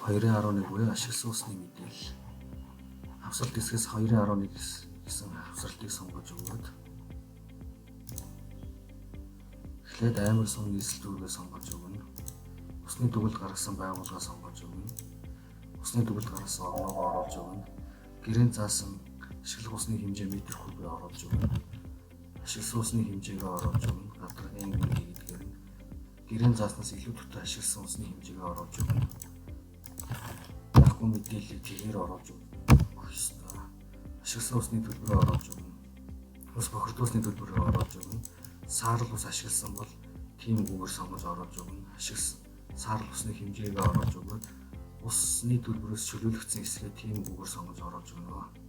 2.1 буюу ашигласан усны мэдээлэл. Хавсалт хэсгээс 2.1 гэсэн хавсалтыг сонгож өгөөд эхлээд амар сум нийслэл дүүргээ сонгож өгнө. Усны төгөлд гаргасан байгууллага сонгож өгнө. Усны төгөлд гаргасан орногоо оруулж өгнө. Гэрээнд заасан ашиглах усны хэмжээ метр кубыг оруулж өгнө. Ашигласан усны хэмжээгээ оруулж өгнө. Гадаргын гэдгээр нь гэрээнд зааснаас илүү төтө ашигласан усны хэмжээгээ оруулж өгнө. Яахгүй мэдээллийг тэгээр оруулж өгөх ёстой. Ашигласан усны төлбөрөө оруулж өгнө. Ус бохирдуулсны төлбөрөө оруулж өгнө. Саарл ус ашигласан бол тийм үгээр сонгож оруулж өгнө. Ашигласан саарл усны хэмжээгээ оруулж өгөөд усны төлбөрөөс чөлөөлөгдсөн эсгээ тийм үгээр сонгож оруулж өгнө.